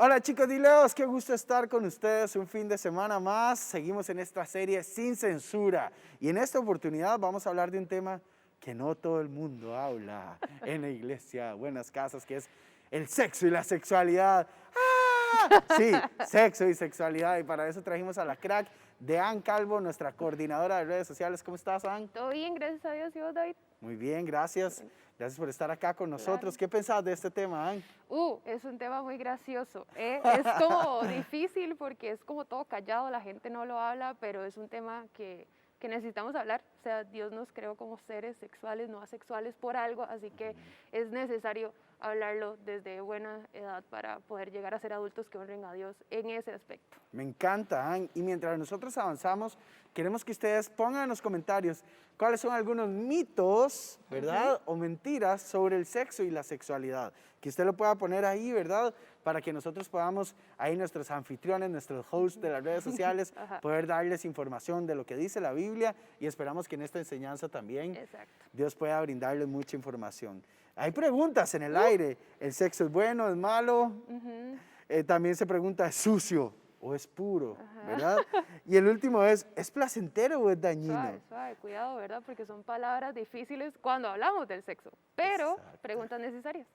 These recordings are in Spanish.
Hola chicos dileos, qué gusto estar con ustedes un fin de semana más. Seguimos en esta serie Sin Censura y en esta oportunidad vamos a hablar de un tema que no todo el mundo habla en la iglesia, buenas casas, que es el sexo y la sexualidad. ¡Ah! Sí, sexo y sexualidad, y para eso trajimos a la crack de Ann Calvo, nuestra coordinadora de redes sociales. ¿Cómo estás, Ann? Todo bien, gracias a Dios. ¿Y vos, David? Muy bien, gracias. Gracias por estar acá con nosotros. Claro. ¿Qué pensás de este tema, Ann? Es un tema muy gracioso. Es como difícil porque es como todo callado, la gente no lo habla, pero es un tema que necesitamos hablar. O sea, Dios nos creó como seres sexuales, no asexuales por algo, así que es necesario hablarlo desde buena edad para poder llegar a ser adultos que honren a Dios en ese aspecto. Me encanta, Ann. Y mientras nosotros avanzamos, queremos que ustedes pongan en los comentarios cuáles son algunos mitos, ¿verdad? O mentiras sobre el sexo y la sexualidad. Que usted lo pueda poner ahí, ¿verdad? Para que nosotros podamos, ahí nuestros anfitriones, nuestros hosts de las redes sociales, poder darles información de lo que dice la Biblia, y esperamos que en esta enseñanza también Exacto. Dios pueda brindarles mucha información. Hay preguntas en el aire. ¿El sexo es bueno, es malo? También se pregunta, ¿es sucio o es puro? ¿Verdad? Y el último ¿es placentero o es dañino? Suave, suave, cuidado, ¿verdad? Porque son palabras difíciles cuando hablamos del sexo, pero Exacto. preguntas necesarias.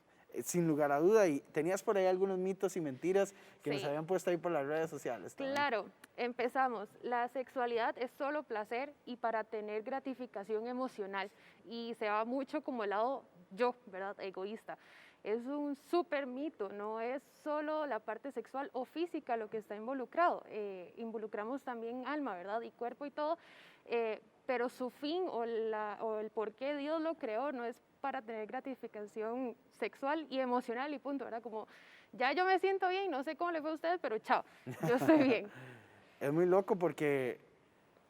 Sin lugar a duda, y tenías por ahí algunos mitos y mentiras que nos Sí. habían puesto ahí por las redes sociales también. Claro, empezamos. La sexualidad es solo placer y para tener gratificación emocional. Y se va mucho como el lado yo, ¿verdad? Egoísta. Es un súper mito, no es solo la parte sexual o física lo que está involucrado. Involucramos también alma, ¿verdad? Y cuerpo y todo. Pero su fin o el por qué Dios lo creó no es para tener gratificación sexual y emocional y punto, ¿verdad? Como ya yo me siento bien, no sé cómo le fue a ustedes, pero chao, yo estoy bien. Es muy loco porque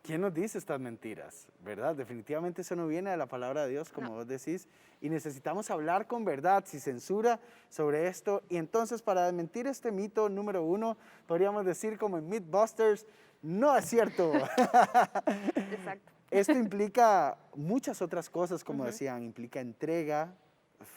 ¿quién nos dice estas mentiras? ¿Verdad? Definitivamente eso no viene de la palabra de Dios, como vos decís, y necesitamos hablar con verdad, sin censura, sobre esto. Y entonces, para desmentir este mito número 1, podríamos decir como en Mythbusters, no es cierto. Exacto. Esto implica muchas otras cosas, como decían, implica entrega,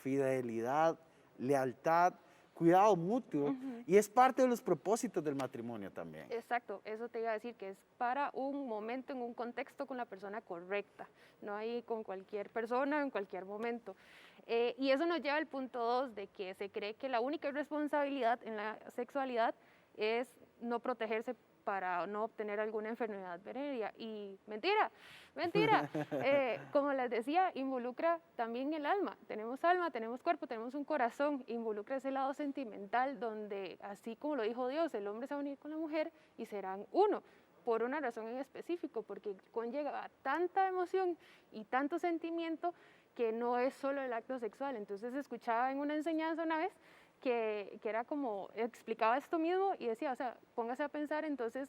fidelidad, lealtad, cuidado mutuo, y es parte de los propósitos del matrimonio también. Exacto, eso te iba a decir, que es para un momento, en un contexto con la persona correcta, no ahí con cualquier persona en cualquier momento. Y eso nos lleva al punto 2 de que se cree que la única responsabilidad en la sexualidad es no protegerse para no obtener alguna enfermedad venérea. Y mentira, mentira. Como les decía, involucra también el alma. Tenemos cuerpo, tenemos un corazón. Involucra ese lado sentimental donde, así como lo dijo Dios, el hombre se va a unir con la mujer y serán uno. Por una razón en específico, porque conlleva tanta emoción y tanto sentimiento que no es solo el acto sexual. Entonces escuchaba en una enseñanza una vez que era como, explicaba esto mismo y decía, o sea, póngase a pensar entonces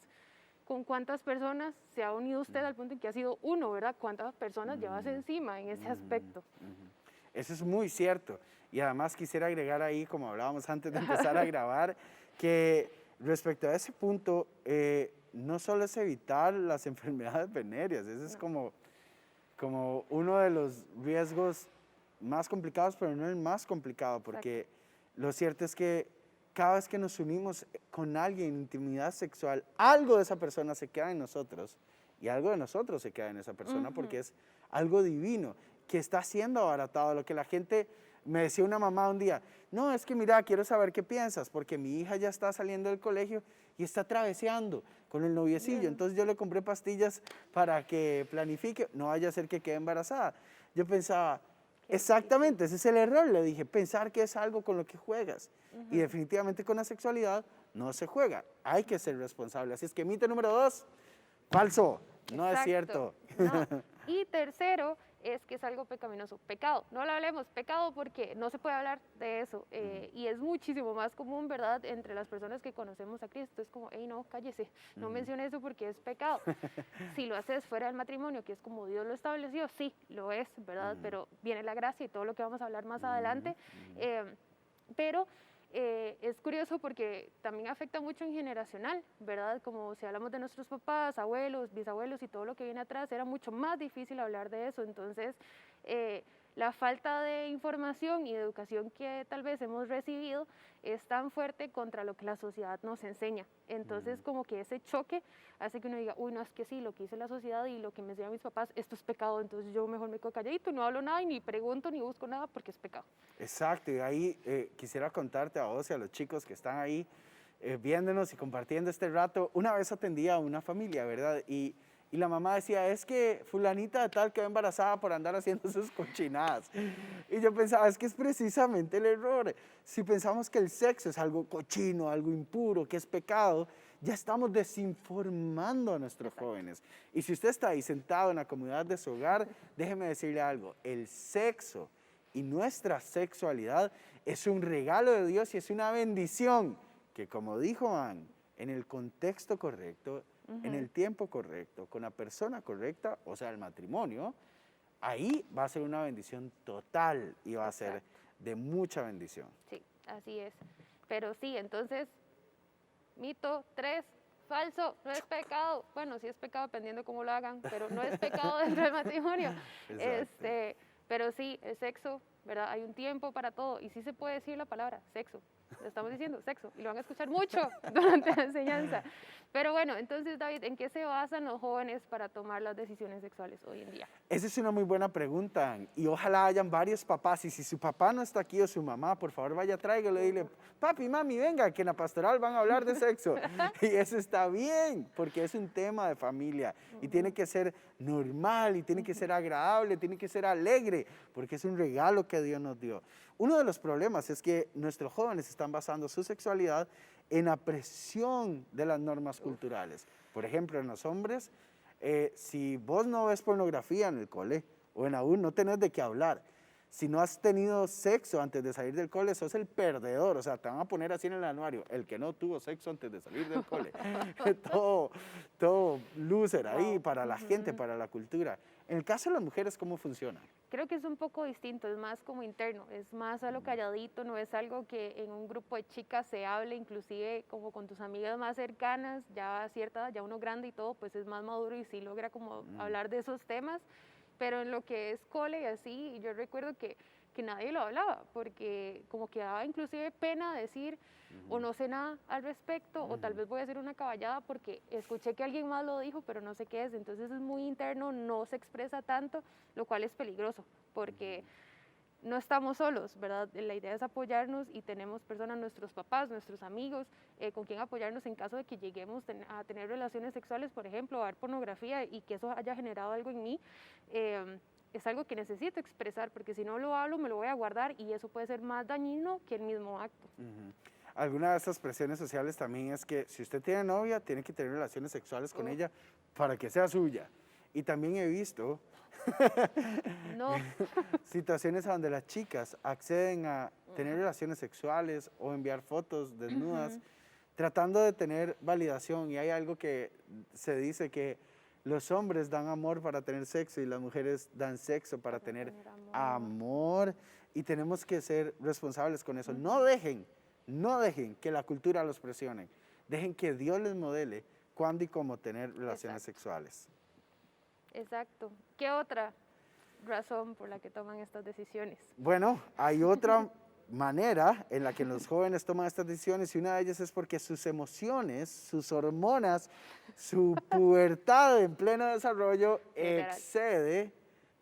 con cuántas personas se ha unido usted al punto en que ha sido uno, ¿verdad? ¿Cuántas personas llevas encima en ese aspecto? Eso es muy cierto. Y además quisiera agregar ahí, como hablábamos antes de empezar a grabar, que respecto a ese punto, no solo es evitar las enfermedades venéreas, ese es como uno de los riesgos más complicados, pero no el más complicado, porque lo cierto es que cada vez que nos unimos con alguien en intimidad sexual, algo de esa persona se queda en nosotros y algo de nosotros se queda en esa persona porque es algo divino que está siendo abaratado. Lo que la gente, me decía una mamá un día, no, es que mira, quiero saber qué piensas, porque mi hija ya está saliendo del colegio y está traveseando con el noviecillo, entonces yo le compré pastillas para que planifique, no vaya a ser que quede embarazada. Yo pensaba, exactamente, ese es el error, le dije, pensar que es algo con lo que juegas. Y definitivamente con la sexualidad no se juega, hay que ser responsable. Así es que mito número 2, falso, no es cierto. No. Y tercero, es que es algo pecaminoso. Pecado, no lo hablemos, pecado porque no se puede hablar de eso. Y es muchísimo más común, ¿verdad?, entre las personas que conocemos a Cristo. Es como, hey, no, cállese, no mencione eso porque es pecado. Si lo haces fuera del matrimonio, que es como Dios lo estableció, sí, lo es, ¿verdad? Pero viene la gracia y todo lo que vamos a hablar más adelante. Pero es curioso porque también afecta mucho en generacional, ¿verdad? Como si hablamos de nuestros papás, abuelos, bisabuelos y todo lo que viene atrás, era mucho más difícil hablar de eso. Entonces, la falta de información y de educación que tal vez hemos recibido es tan fuerte contra lo que la sociedad nos enseña. Entonces, como que ese choque hace que uno diga, uy, no, es que sí, lo que dice la sociedad y lo que me enseñan mis papás, esto es pecado, entonces yo mejor me quedo calladito, no hablo nada y ni pregunto ni busco nada porque es pecado. Exacto, y ahí quisiera contarte a vos y a los chicos que están ahí viéndonos y compartiendo este rato. Una vez atendía a una familia, ¿verdad? Y la mamá decía, es que fulanita de tal quedó embarazada por andar haciendo sus cochinadas. Y yo pensaba, es que es precisamente el error. Si pensamos que el sexo es algo cochino, algo impuro, que es pecado, ya estamos desinformando a nuestros jóvenes. Y si usted está ahí sentado en la comunidad de su hogar, déjeme decirle algo, el sexo y nuestra sexualidad es un regalo de Dios y es una bendición que, como dijo Ann, en el contexto correcto, en el tiempo correcto, con la persona correcta, o sea, el matrimonio, ahí va a ser una bendición total y va a ser de mucha bendición. Sí, así es. Pero sí, entonces, mito 3, falso, no es pecado. Bueno, sí es pecado dependiendo cómo lo hagan, pero no es pecado dentro del matrimonio. Pero sí, el sexo, ¿verdad? Hay un tiempo para todo y sí se puede decir la palabra sexo. Le estamos diciendo sexo y lo van a escuchar mucho durante la enseñanza. Pero bueno, entonces David, ¿en qué se basan los jóvenes para tomar las decisiones sexuales hoy en día? Esa es una muy buena pregunta y ojalá hayan varios papás y si su papá no está aquí o su mamá, por favor vaya, tráigalo y dile, papi, mami, venga, que en la pastoral van a hablar de sexo. Y eso está bien, porque es un tema de familia y tiene que ser normal y tiene que ser agradable, tiene que ser alegre, porque es un regalo que Dios nos dio. Uno de los problemas es que nuestros jóvenes están basando su sexualidad en la presión de las normas culturales. Por ejemplo, en los hombres, si vos no ves pornografía en el cole o en la U, no tenés de qué hablar. Si no has tenido sexo antes de salir del cole, sos el perdedor. O sea, te van a poner así en el anuario, el que no tuvo sexo antes de salir del cole. todo loser ahí para la gente, para la cultura. En el caso de las mujeres, ¿cómo funciona? Creo que es un poco distinto, es más como interno, es más a lo calladito, no es algo que en un grupo de chicas se hable, inclusive como con tus amigas más cercanas, ya a cierta edad, ya uno grande y todo, pues es más maduro y sí logra como hablar de esos temas, pero en lo que es cole y así, yo recuerdo que nadie lo hablaba, porque como que daba inclusive pena decir, o no sé nada al respecto, o tal vez voy a hacer una caballada porque escuché que alguien más lo dijo, pero no sé qué es, entonces es muy interno, no se expresa tanto, lo cual es peligroso, porque no estamos solos, ¿verdad? La idea es apoyarnos y tenemos personas, nuestros papás, nuestros amigos, con quien apoyarnos en caso de que lleguemos a tener relaciones sexuales, por ejemplo, a ver pornografía y que eso haya generado algo en mí. Es algo que necesito expresar, porque si no lo hablo, me lo voy a guardar y eso puede ser más dañino que el mismo acto. Alguna de esas presiones sociales también es que si usted tiene novia, tiene que tener relaciones sexuales con ella para que sea suya. Y también he visto situaciones donde las chicas acceden a tener relaciones sexuales o enviar fotos desnudas, tratando de tener validación. Y hay algo que se dice que los hombres dan amor para tener sexo y las mujeres dan sexo para tener amor. Y tenemos que ser responsables con eso. No dejen que la cultura los presione. Dejen que Dios les modele cuándo y cómo tener relaciones sexuales. Exacto. ¿Qué otra razón por la que toman estas decisiones? Bueno, hay otra manera en la que los jóvenes toman estas decisiones y una de ellas es porque sus emociones, sus hormonas, su pubertad en pleno desarrollo excede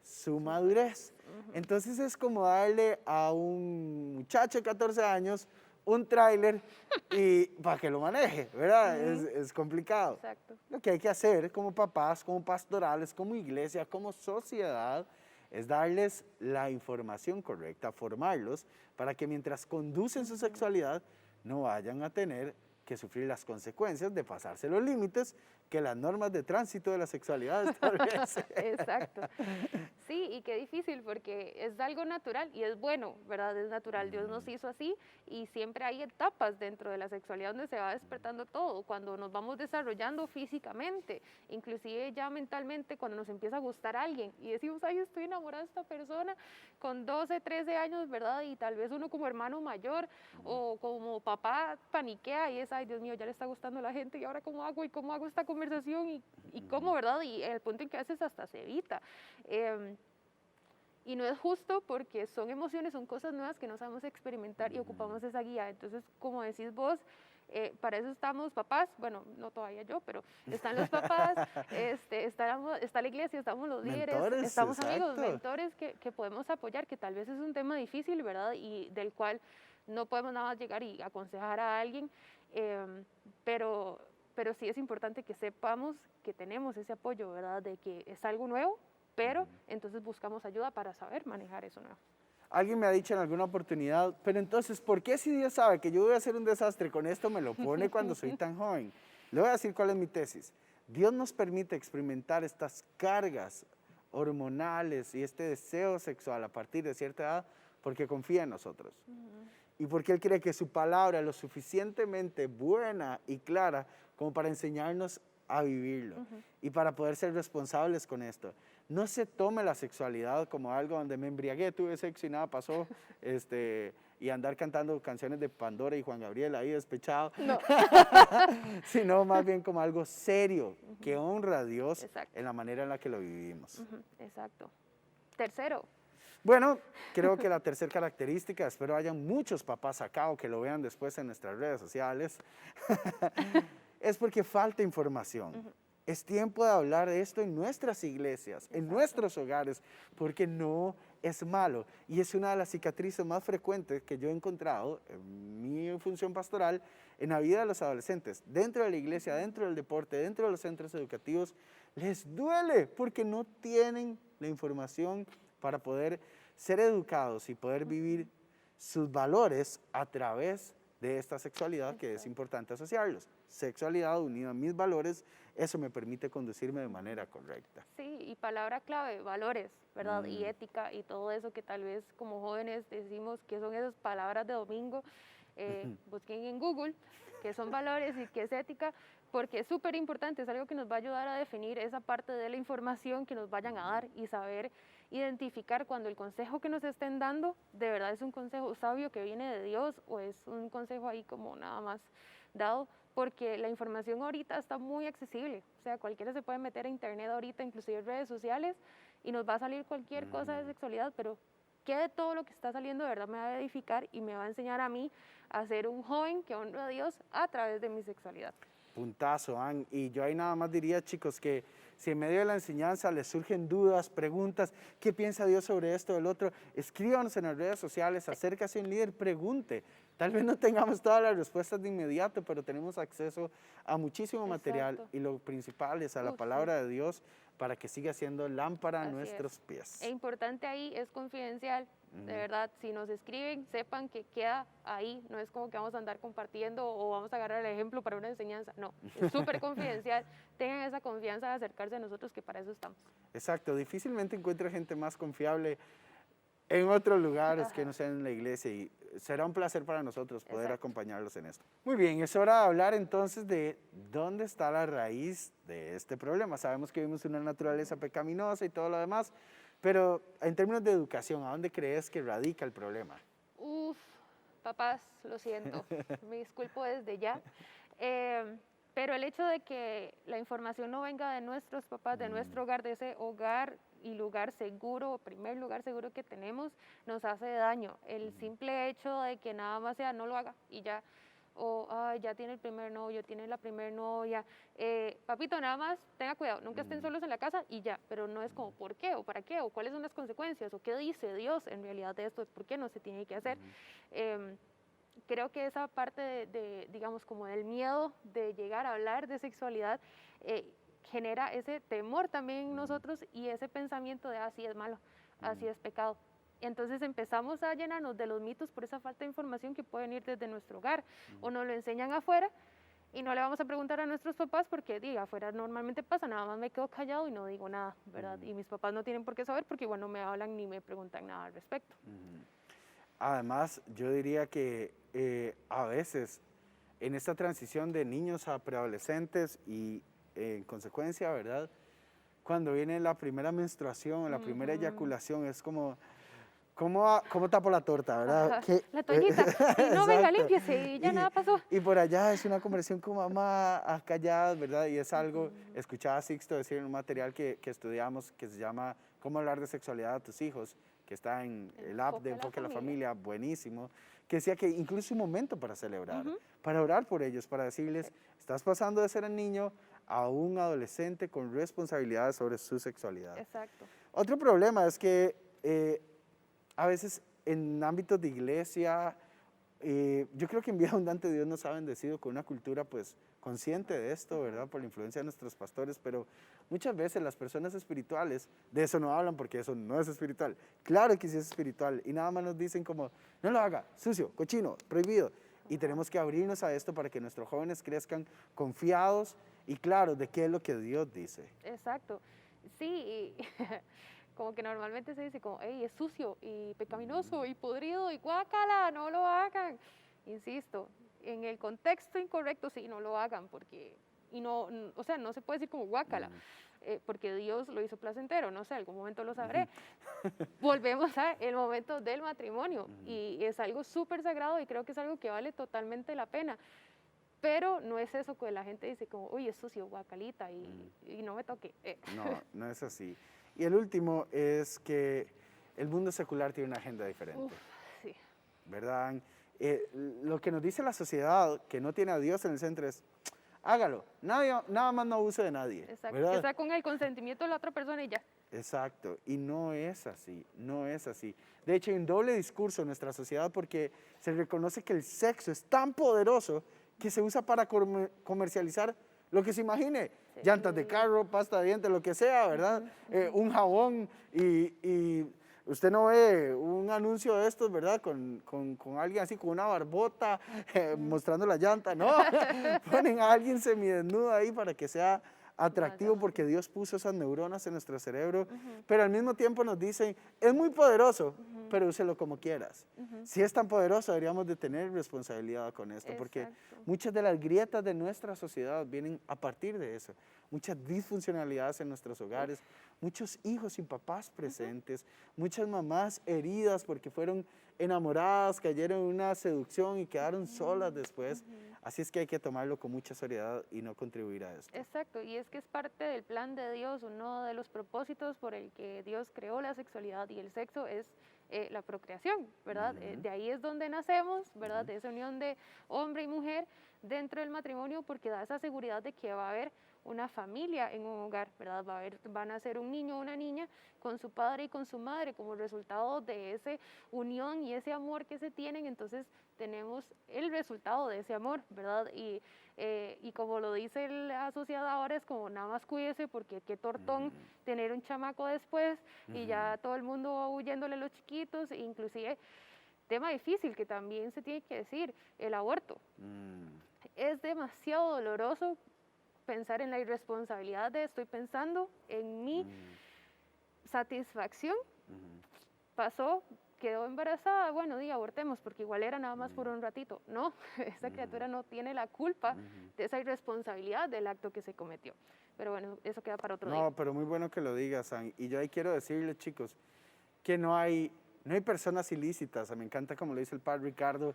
su madurez. Entonces es como darle a un muchacho de 14 años un tráiler y para que lo maneje, ¿verdad? Es complicado. Exacto. Lo que hay que hacer como papás, como pastorales, como iglesia, como sociedad, es darles la información correcta, formarlos para que mientras conducen su sexualidad no vayan a tener que sufrir las consecuencias de pasarse los límites que las normas de tránsito de la sexualidad establecen. Exacto. Sí, y qué difícil porque es algo natural y es bueno, ¿verdad? Es natural, Dios nos hizo así y siempre hay etapas dentro de la sexualidad donde se va despertando todo, cuando nos vamos desarrollando físicamente, inclusive ya mentalmente, cuando nos empieza a gustar alguien y decimos, ay, estoy enamorada de esta persona con 12, 13 años, ¿verdad? Y tal vez uno como hermano mayor o como papá paniquea y es, ay, Dios mío, ya le está gustando a la gente y ahora cómo hago y cómo hago esta conversación y cómo, ¿verdad? Y el punto en que a veces hasta se evita. Y no es justo porque son emociones, son cosas nuevas que no sabemos experimentar y ocupamos esa guía. Entonces, como decís vos, para eso estamos papás, bueno, no todavía yo, pero están los papás, está la iglesia, estamos los líderes, Mentores, estamos amigos, exacto. mentores que podemos apoyar, que tal vez es un tema difícil, ¿verdad? Y del cual no podemos nada más llegar y aconsejar a alguien, pero, pero sí es importante que sepamos que tenemos ese apoyo, ¿verdad? De que es algo nuevo, pero entonces buscamos ayuda para saber manejar eso nuevo. Alguien me ha dicho en alguna oportunidad, pero entonces, ¿por qué si Dios sabe que yo voy a hacer un desastre con esto, me lo pone cuando soy tan joven? Le voy a decir cuál es mi tesis. Dios nos permite experimentar estas cargas hormonales y este deseo sexual a partir de cierta edad porque confía en nosotros. Y porque Él cree que su palabra es lo suficientemente buena y clara como para enseñarnos a vivirlo y para poder ser responsables con esto. No se tome la sexualidad como algo donde me embriagué, tuve sexo y nada pasó, y andar cantando canciones de Pandora y Juan Gabriel ahí despechado, No. sino más bien como algo serio que honra a Dios Exacto. en la manera en la que lo vivimos. Exacto. Tercero. Bueno, creo que la tercera característica, espero hayan muchos papás acá o que lo vean después en nuestras redes sociales, es porque falta información. Es tiempo de hablar de esto en nuestras iglesias, en nuestros hogares, porque no es malo. Y es una de las cicatrices más frecuentes que yo he encontrado en mi función pastoral en la vida de los adolescentes. Dentro de la iglesia, dentro del deporte, dentro de los centros educativos, les duele porque no tienen la información para poder ser educados y poder vivir sus valores a través de esta sexualidad que es importante asociarlos. Sexualidad unida a mis valores, eso me permite conducirme de manera correcta. Sí, y palabra clave, valores, ¿verdad? Y ética y todo eso que tal vez como jóvenes decimos que son esas palabras de domingo, busquen en Google qué son valores y qué es ética, porque es súper importante, es algo que nos va a ayudar a definir esa parte de la información que nos vayan a dar y saber identificar cuando el consejo que nos estén dando de verdad es un consejo sabio que viene de Dios o es un consejo ahí como nada más dado, porque la información ahorita está muy accesible, o sea, cualquiera se puede meter a internet ahorita, inclusive redes sociales, y nos va a salir cualquier cosa de sexualidad, pero ¿qué de todo lo que está saliendo de verdad me va a edificar y me va a enseñar a mí a ser un joven que honra a Dios a través de mi sexualidad? Puntazo, Ann. Y yo ahí nada más diría, chicos, que si en medio de la enseñanza les surgen dudas, preguntas, ¿qué piensa Dios sobre esto o el otro? Escríbanos en las redes sociales, acérquese a un líder, pregunte. Tal vez no tengamos todas las respuestas de inmediato, pero tenemos acceso a muchísimo material y lo principal es a la palabra de Dios para que siga siendo lámpara a nuestros pies. E importante ahí es confidencial. De verdad, si nos escriben, sepan que queda ahí, no es como que vamos a andar compartiendo o vamos a agarrar el ejemplo para una enseñanza, no, es súper confidencial, tengan esa confianza de acercarse a nosotros que para eso estamos. Exacto, difícilmente encuentre gente más confiable en otros lugares que no sean en la iglesia y será un placer para nosotros poder acompañarlos en esto. Muy bien, es hora de hablar entonces de dónde está la raíz de este problema. Sabemos que vivimos una naturaleza pecaminosa y todo lo demás, pero en términos de educación, ¿a dónde crees que radica el problema? Uf, papás, lo siento, me disculpo desde ya, pero el hecho de que la información no venga de nuestros papás, de nuestro hogar, de ese hogar y lugar seguro, primer lugar seguro que tenemos, nos hace daño. El simple hecho de que nada más sea no lo haga y ya, o ya tiene el primer novio, tiene la primer novia, papito, nada más tenga cuidado, nunca estén solos en la casa y ya, pero no es como por qué o para qué o cuáles son las consecuencias o qué dice Dios en realidad de esto, por qué no se tiene que hacer. Creo que esa parte digamos, como del miedo de llegar a hablar de sexualidad genera ese temor también en nosotros y ese pensamiento de así es malo, así es pecado. Entonces empezamos a llenarnos de los mitos por esa falta de información que pueden ir desde nuestro hogar o nos lo enseñan afuera y no le vamos a preguntar a nuestros papás porque diga, afuera normalmente pasa, nada más me quedo callado y no digo nada, ¿verdad? Y mis papás no tienen por qué saber porque igual no me hablan ni me preguntan nada al respecto. Además, yo diría que a veces en esta transición de niños a preadolescentes y en consecuencia, ¿verdad? Cuando viene la primera menstruación, la primera eyaculación, es como, ¿cómo tapo la torta, verdad? La toallita, y no, venga, límpiese y ya nada pasó. Y por allá es una conversación con mamá, calladas, ¿verdad? Y es algo, escuchaba a Sixto decir en un material que estudiamos que se llama ¿Cómo hablar de sexualidad a tus hijos? que está en El el app de Enfoque a la Familia, buenísimo, que decía que incluso un momento para celebrar, para orar por ellos, para decirles, estás pasando de ser un niño a un adolescente con responsabilidades sobre su sexualidad. Exacto. Otro problema es que a veces en ámbitos de iglesia, yo creo que en Vida Abundante Dios nos ha bendecido con una cultura pues consciente de esto, ¿verdad? Por la influencia de nuestros pastores, pero muchas veces las personas espirituales de eso no hablan porque eso no es espiritual. Claro que sí es espiritual y nada más nos dicen como, no lo haga, sucio, cochino, prohibido. Y tenemos que abrirnos a esto para que nuestros jóvenes crezcan confiados y claros de qué es lo que Dios dice. Exacto. Sí, y como que normalmente se dice como, hey, es sucio y pecaminoso y podrido y guácala, no lo hagan. Insisto, en el contexto incorrecto sí, no lo hagan porque, y no, o sea, no se puede decir como guácala, porque Dios lo hizo placentero, no sé, algún momento lo sabré. Volvemos a el momento del matrimonio y es algo súper sagrado y creo que es algo que vale totalmente la pena. Pero no es eso que la gente dice como, uy, es sucio, guacalita y no me toque. No, no es así. Y el último es que el mundo secular tiene una agenda diferente. Uf, sí. ¿Verdad? Lo que nos dice la sociedad que no tiene a Dios en el centro es, hágalo, nada más no abuse de nadie. Exacto, ¿verdad? que está con el consentimiento de la otra persona y ya. Exacto, y no es así, no es así. De hecho, hay un doble discurso en nuestra sociedad porque se reconoce que el sexo es tan poderoso que se usa para comercializar lo que se imagine, Sí. llantas de carro, pasta de dientes, lo que sea, ¿verdad? Un jabón y usted no ve un anuncio de estos, ¿verdad? Con alguien así, con una barbota, mostrando la llanta, no, ponen a alguien semidesnudo ahí para que sea atractivo porque Dios puso esas neuronas en nuestro cerebro, pero al mismo tiempo nos dicen, es muy poderoso, pero úselo como quieras. Si es tan poderoso, deberíamos de tener responsabilidad con esto, porque muchas de las grietas de nuestra sociedad vienen a partir de eso. Muchas disfuncionalidades en nuestros hogares, muchos hijos sin papás presentes, muchas mamás heridas porque fueron enamoradas, cayeron en una seducción y quedaron solas después. Así es que hay que tomarlo con mucha seriedad y no contribuir a esto. Exacto, y es que es parte del plan de Dios, uno de los propósitos por el que Dios creó la sexualidad y el sexo es la procreación, ¿verdad? De ahí es donde nacemos, ¿verdad? De esa unión de hombre y mujer dentro del matrimonio porque da esa seguridad de que va a haber una familia en un hogar, ¿verdad? Van a ser un niño o una niña con su padre y con su madre como resultado de esa unión y ese amor que se tienen, entonces tenemos el resultado de ese amor, ¿verdad? Y como lo dice la sociedad ahora es como nada más cuídese porque qué tortón tener un chamaco después y ya todo el mundo huyéndole a los chiquitos, inclusive tema difícil que también se tiene que decir, el aborto. Es demasiado doloroso pensar en la irresponsabilidad de estoy pensando en mi satisfacción, pasó, quedó embarazada, bueno, abortemos, porque igual era nada más por un ratito. No, esa criatura no tiene la culpa de esa irresponsabilidad del acto que se cometió. Pero bueno, eso queda para otro día. No, pero muy bueno que lo digas, San. Y yo ahí quiero decirles, chicos, que no hay personas ilícitas. Me encanta como lo dice el padre Ricardo.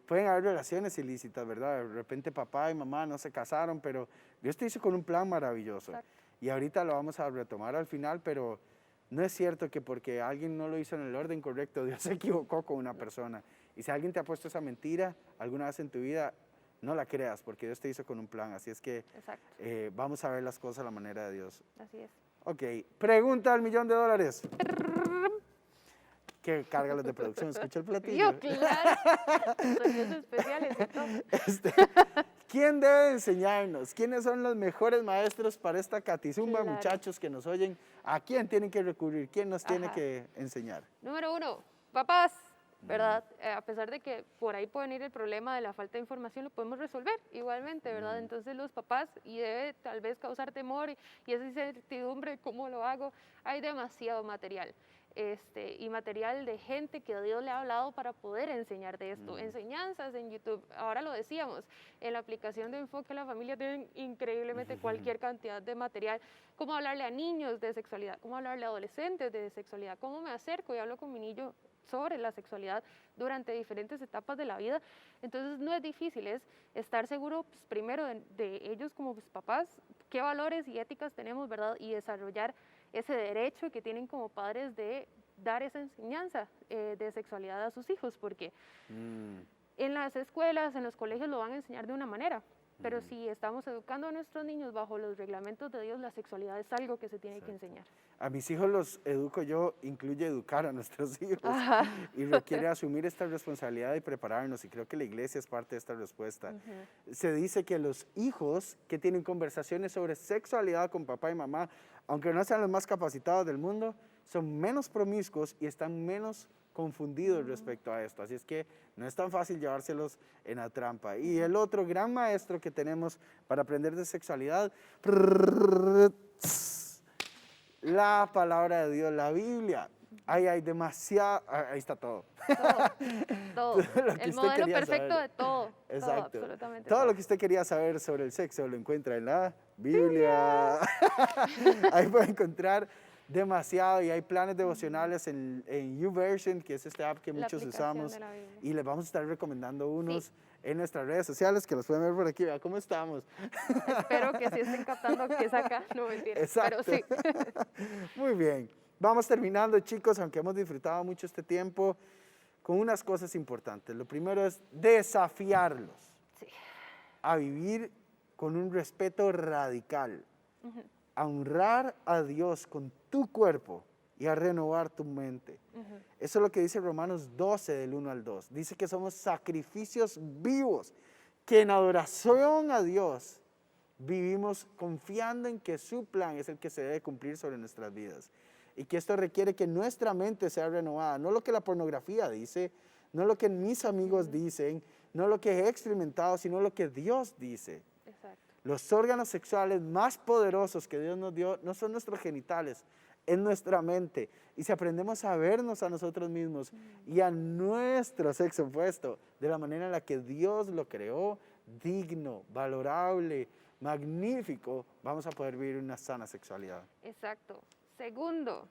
Pueden haber relaciones ilícitas, ¿verdad? De repente papá y mamá no se casaron, pero Dios te hizo con un plan maravilloso. Exacto. Y ahorita lo vamos a retomar al final, pero no es cierto que porque alguien no lo hizo en el orden correcto, Dios se equivocó con una persona. Y si alguien te ha puesto esa mentira alguna vez en tu vida, no la creas, porque Dios te hizo con un plan. Así es que vamos a ver las cosas a la manera de Dios. Así es. Ok, pregunta al $1.000.000. Que carga los de producción, escucha el platillo. Yo, claro, sonidos especiales y todo. ¿Quién debe enseñarnos? ¿Quiénes son los mejores maestros para esta catizumba, Claro. muchachos que nos oyen? ¿A quién tienen que recurrir? ¿Quién nos tiene que enseñar? Número 1, papás, ¿verdad? A pesar de que por ahí puede venir el problema de la falta de información, lo podemos resolver igualmente, ¿verdad? Entonces los papás, y debe tal vez causar temor y esa incertidumbre, ¿cómo lo hago? Hay demasiado material. Y material de gente que Dios le ha hablado para poder enseñar de esto. Enseñanzas en YouTube, ahora lo decíamos, en la aplicación de Enfoque a la Familia tienen increíblemente cualquier cantidad de material. Cómo hablarle a niños de sexualidad, cómo hablarle a adolescentes de sexualidad, cómo me acerco y hablo con mi niño sobre la sexualidad durante diferentes etapas de la vida. Entonces no es difícil, es estar seguro pues, primero de ellos como pues, papás, qué valores y éticas tenemos, ¿verdad? Y desarrollar ese derecho que tienen como padres de dar esa enseñanza de sexualidad a sus hijos, porque en las escuelas, en los colegios lo van a enseñar de una manera, pero si estamos educando a nuestros niños bajo los reglamentos de Dios, la sexualidad es algo que se tiene que enseñar. A mis hijos los educo yo, incluye educar a nuestros hijos Ajá. y requiere asumir esta responsabilidad y prepararnos, y creo que la iglesia es parte de esta respuesta. Se dice que los hijos que tienen conversaciones sobre sexualidad con papá y mamá, aunque no sean los más capacitados del mundo, son menos promiscuos y están menos confundidos respecto a esto. Así es que no es tan fácil llevárselos en la trampa. Y el otro gran maestro que tenemos para aprender de sexualidad, la palabra de Dios, la Biblia. Ahí hay demasiado, ahí está todo. Todo. Lo que El usted modelo quería perfecto saber. de todo. Exacto. Todo, absolutamente Todo lo que usted quería saber sobre el sexo lo encuentra en la Biblia. Ahí puede encontrar demasiado, y hay planes devocionales en YouVersion, que es esta app que La muchos aplicación usamos, de la Biblia. y les vamos a estar recomendando unos en nuestras redes sociales, que los pueden ver por aquí. Vea cómo estamos. Espero que sí estén captando que es acá, no mentira, Exacto. pero sí. Muy bien. Vamos terminando, chicos, aunque hemos disfrutado mucho este tiempo, con unas cosas importantes. Lo primero es desafiarlos Sí. a vivir con un respeto radical, a honrar a Dios con tu cuerpo y a renovar tu mente. Eso es lo que dice Romanos 12, del 1 al 2. Dice que somos sacrificios vivos, que en adoración a Dios vivimos confiando en que su plan es el que se debe cumplir sobre nuestras vidas. Y que esto requiere que nuestra mente sea renovada, no lo que la pornografía dice, no lo que mis amigos dicen, no lo que he experimentado, sino lo que Dios dice. Exacto. Los órganos sexuales más poderosos que Dios nos dio no son nuestros genitales, es nuestra mente. Y si aprendemos a vernos a nosotros mismos y a nuestro sexo opuesto de la manera en la que Dios lo creó, digno, valorable, magnífico, vamos a poder vivir una sana sexualidad. Exacto. Segundo,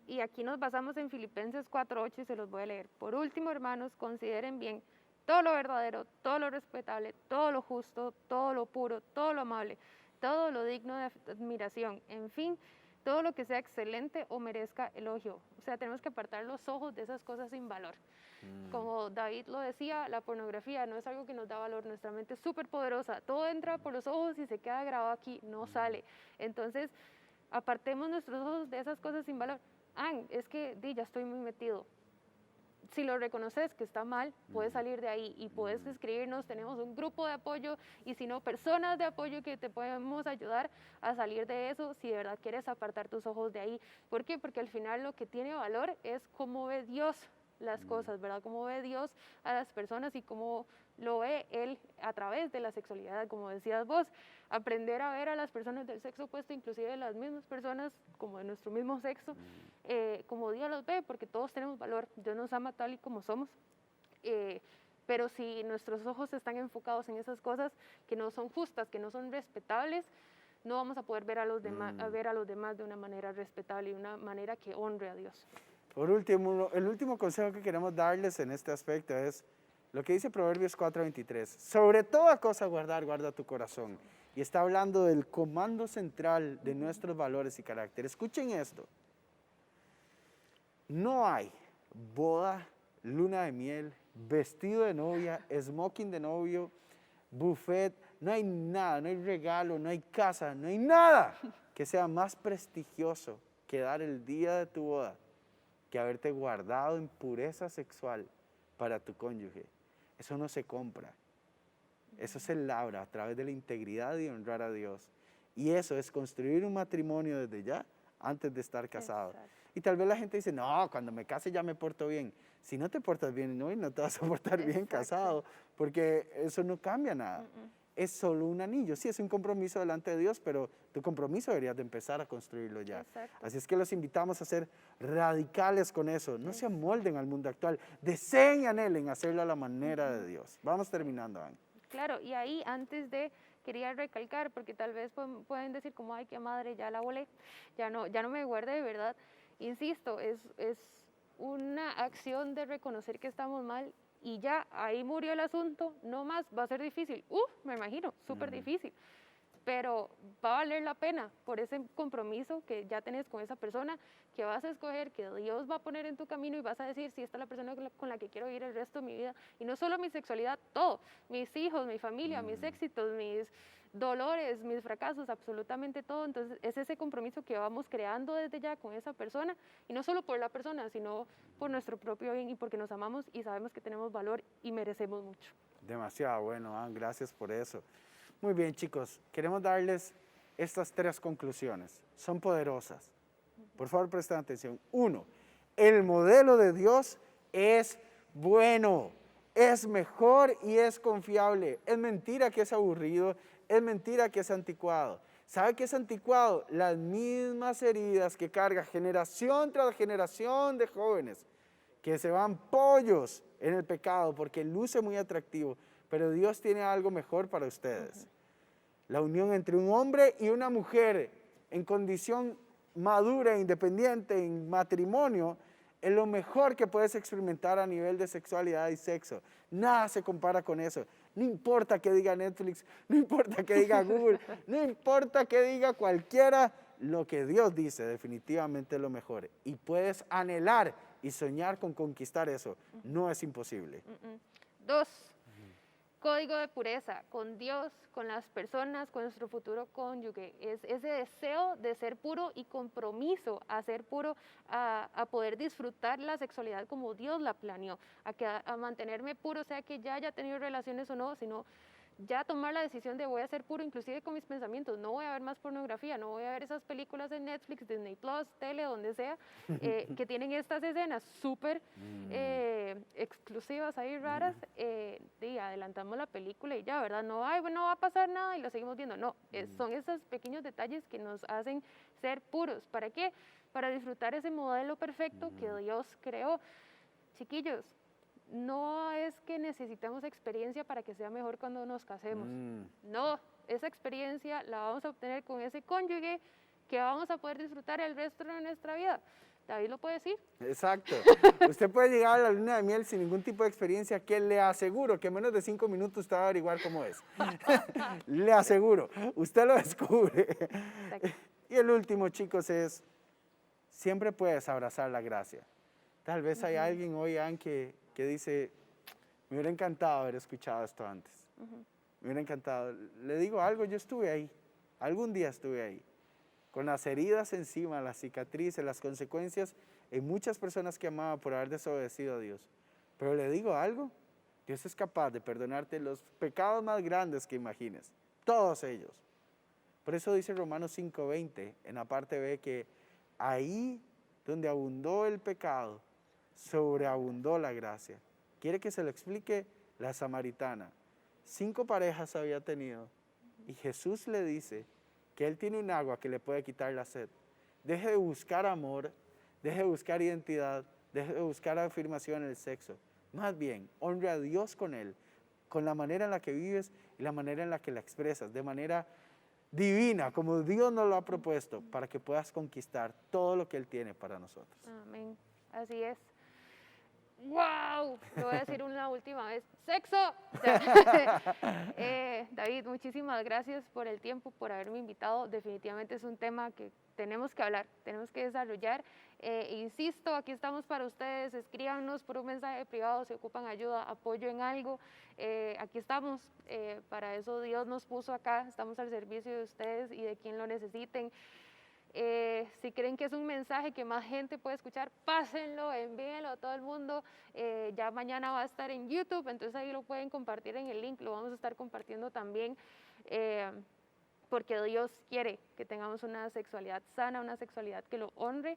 y aquí nos basamos en Filipenses 4:8 y se los voy a leer. Por último, hermanos, consideren bien todo lo verdadero, todo lo respetable, todo lo justo, todo lo puro, todo lo amable, todo lo digno de admiración, en fin, todo lo que sea excelente o merezca elogio. O sea, tenemos que apartar los ojos de esas cosas sin valor. Como David lo decía, la pornografía no es algo que nos da valor, nuestra mente es súper poderosa, todo entra por los ojos y se queda grabado aquí, no sale. Entonces, apartemos nuestros ojos de esas cosas sin valor. Es que ya estoy muy metido. Si lo reconoces que está mal, puedes salir de ahí y puedes escribirnos, tenemos un grupo de apoyo y si no, personas de apoyo que te podemos ayudar a salir de eso si de verdad quieres apartar tus ojos de ahí. ¿Por qué? Porque al final lo que tiene valor es cómo ve Dios las cosas, ¿verdad? Cómo ve Dios a las personas y cómo lo ve Él a través de la sexualidad, como decías vos. Aprender a ver a las personas del sexo opuesto, inclusive las mismas personas como de nuestro mismo sexo, como Dios los ve, porque todos tenemos valor. Dios nos ama tal y como somos. Pero si nuestros ojos están enfocados en esas cosas que no son justas, que no son respetables, no vamos a poder ver a los demás, de una manera respetable y una manera que honre a Dios. Por último, el último consejo que queremos darles en este aspecto es lo que dice Proverbios 4:23. Sobre toda cosa guarda tu corazón. Y está hablando del comando central de nuestros valores y carácter. Escuchen esto. No hay boda, luna de miel, vestido de novia, smoking de novio, buffet, no hay nada, no hay regalo, no hay casa, no hay nada que sea más prestigioso que dar el día de tu boda, que haberte guardado en pureza sexual para tu cónyuge. Eso no se compra. Eso se labra a través de la integridad y honrar a Dios. Y eso es construir un matrimonio desde ya, antes de estar casado. Exacto. Y tal vez la gente dice, no, cuando me case ya me porto bien. Si no te portas bien, no te vas a portar bien casado, porque eso no cambia nada. Es solo un anillo. Sí, es un compromiso delante de Dios, pero tu compromiso deberías de empezar a construirlo ya. Exacto. Así es que los invitamos a ser radicales con eso. No se amolden al mundo actual. Deseen y anhelen hacerlo a la manera de Dios. Vamos terminando, Ana. Claro, y ahí antes de, quería recalcar, porque tal vez pueden decir como, ay, qué madre, ya la volé, ya no me guardé, de verdad. Insisto, es una acción de reconocer que estamos mal y ya, ahí murió el asunto, no más, va a ser difícil. Me imagino, súper difícil. pero va a valer la pena por ese compromiso que ya tenés con esa persona, que vas a escoger, que Dios va a poner en tu camino y vas a decir, si esta es la persona con la que quiero vivir el resto de mi vida, y no solo mi sexualidad, todo, mis hijos, mi familia, mis éxitos, mis dolores, mis fracasos, absolutamente todo. Entonces es ese compromiso que vamos creando desde ya con esa persona, y no solo por la persona, sino por nuestro propio bien y porque nos amamos y sabemos que tenemos valor y merecemos mucho. Demasiado bueno, Ann, gracias por eso. Muy bien, chicos, queremos darles estas 3 conclusiones. Son poderosas. Por favor, presten atención. 1, el modelo de Dios es bueno, es mejor y es confiable. Es mentira que es aburrido, es mentira que es anticuado. ¿Sabe qué es anticuado? Las mismas heridas que carga generación tras generación de jóvenes que se van pollos en el pecado porque luce muy atractivo, pero Dios tiene algo mejor para ustedes. La unión entre un hombre y una mujer en condición madura, independiente, en matrimonio, es lo mejor que puedes experimentar a nivel de sexualidad y sexo. Nada se compara con eso. No importa qué diga Netflix, no importa qué diga Google, no importa qué diga cualquiera, lo que Dios dice definitivamente es lo mejor. Y puedes anhelar y soñar con conquistar eso. No es imposible. 2, código de pureza con Dios, con las personas, con nuestro futuro cónyuge. Es ese deseo de ser puro y compromiso a ser puro, a poder disfrutar la sexualidad como Dios la planeó, a mantenerme puro, sea que ya haya tenido relaciones o no, sino ya tomar la decisión de voy a ser puro, inclusive con mis pensamientos, no voy a ver más pornografía, no voy a ver esas películas en Netflix, Disney Plus, tele, donde sea, que tienen estas escenas súper exclusivas ahí raras, y adelantamos la película y ya, ¿verdad? No, no va a pasar nada y lo seguimos viendo, no, son esos pequeños detalles que nos hacen ser puros. ¿Para qué? Para disfrutar ese modelo perfecto que Dios creó. Chiquillos, no es que necesitemos experiencia para que sea mejor cuando nos casemos. No, esa experiencia la vamos a obtener con ese cónyuge que vamos a poder disfrutar el resto de nuestra vida. David lo puede decir. Exacto. Usted puede llegar a la luna de miel sin ningún tipo de experiencia, que le aseguro que en menos de 5 minutos usted va a averiguar cómo es. Le aseguro, usted lo descubre. Exacto. Y el último, chicos, es, siempre puedes abrazar la gracia. Tal vez hay alguien hoy, Ann, que dice, me hubiera encantado haber escuchado esto antes. Me hubiera encantado. Le digo algo, yo estuve ahí. Algún día estuve ahí. Con las heridas encima, las cicatrices, las consecuencias en muchas personas que amaba por haber desobedecido a Dios. Pero le digo algo, Dios es capaz de perdonarte los pecados más grandes que imagines. Todos ellos. Por eso dice Romanos 5:20, en la parte B, que ahí donde abundó el pecado, sobreabundó la gracia. ¿Quiere que se lo explique? La samaritana. 5 parejas había tenido y Jesús le dice que Él tiene un agua que le puede quitar la sed. Deje de buscar amor, deje de buscar identidad, deje de buscar afirmación en el sexo. Más bien, honre a Dios con Él, con la manera en la que vives y la manera en la que la expresas, de manera divina, como Dios nos lo ha propuesto, para que puedas conquistar todo lo que Él tiene para nosotros. Amén. Así es. ¡Wow! Lo voy a decir una última vez. ¡Sexo! David, muchísimas gracias por el tiempo, por haberme invitado. Definitivamente es un tema que tenemos que hablar, tenemos que desarrollar. Insisto, aquí estamos para ustedes. Escríbanos por un mensaje privado si ocupan ayuda, apoyo en algo. Aquí estamos. Para eso Dios nos puso acá. Estamos al servicio de ustedes y de quien lo necesiten. Si creen que es un mensaje que más gente puede escuchar, pásenlo, envíenlo a todo el mundo. Ya mañana va a estar en YouTube, entonces ahí lo pueden compartir en el link, lo vamos a estar compartiendo también, porque Dios quiere que tengamos una sexualidad sana, una sexualidad que lo honre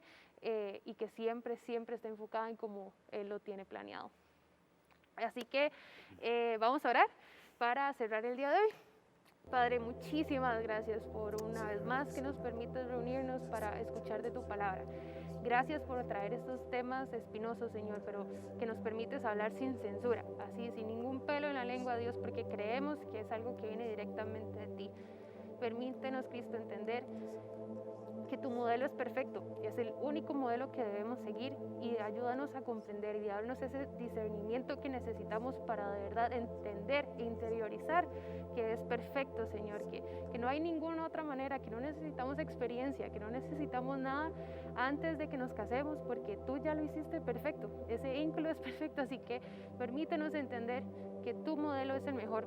y que siempre, siempre esté enfocada en cómo Él lo tiene planeado. Así que vamos a orar para cerrar el día de hoy. Padre, muchísimas gracias por una vez más que nos permites reunirnos para escuchar de tu palabra. Gracias por traer estos temas espinosos, Señor, pero que nos permites hablar sin censura, así, sin ningún pelo en la lengua, Dios, porque creemos que es algo que viene directamente de ti. Permítenos, Cristo, entender que tu modelo es perfecto, es el único modelo que debemos seguir, y ayúdanos a comprender y darnos ese discernimiento que necesitamos para de verdad entender e interiorizar que es perfecto, Señor, que no hay ninguna otra manera, que no necesitamos experiencia, que no necesitamos nada antes de que nos casemos, porque tú ya lo hiciste perfecto, ese vínculo es perfecto, así que permítenos entender que tu modelo es el mejor.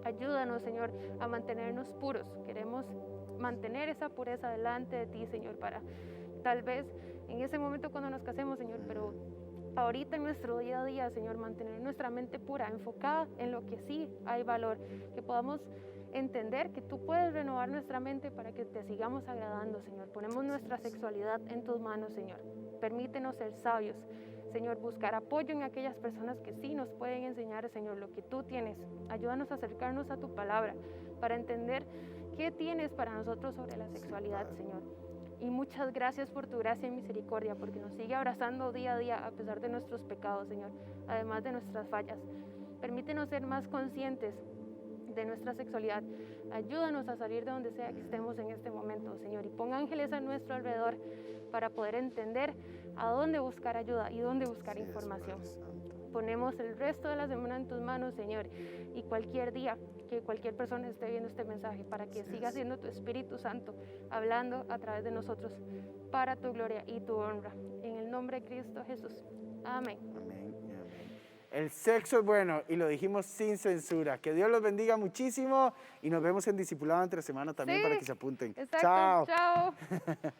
Ayúdanos, Señor, a mantenernos puros. Queremos mantener esa pureza delante de ti, Señor, para tal vez en ese momento cuando nos casemos, Señor, pero ahorita en nuestro día a día, Señor, mantener nuestra mente pura, enfocada en lo que sí hay valor, que podamos entender que tú puedes renovar nuestra mente para que te sigamos agradando, Señor. Ponemos nuestra sexualidad en tus manos, Señor. Permítenos ser sabios, Señor, buscar apoyo en aquellas personas que sí nos pueden enseñar, Señor, lo que tú tienes. Ayúdanos a acercarnos a tu palabra para entender qué tienes para nosotros sobre la sexualidad, Señor. Y muchas gracias por tu gracia y misericordia, porque nos sigue abrazando día a día a pesar de nuestros pecados, Señor, además de nuestras fallas. Permítenos ser más conscientes de nuestra sexualidad. Ayúdanos a salir de donde sea que estemos en este momento, Señor, y pon ángeles a nuestro alrededor para poder entender a dónde buscar ayuda y dónde buscar información. Ponemos el resto de la semana en tus manos, Señor, y cualquier día que cualquier persona esté viendo este mensaje, para que siga siendo tu Espíritu Santo hablando a través de nosotros para tu gloria y tu honra. En el nombre de Cristo Jesús. Amén. Amén. El sexo es bueno y lo dijimos sin censura. Que Dios los bendiga muchísimo y nos vemos en Discipulado entre semana también, para que se apunten. Exacto. Chao. Chao.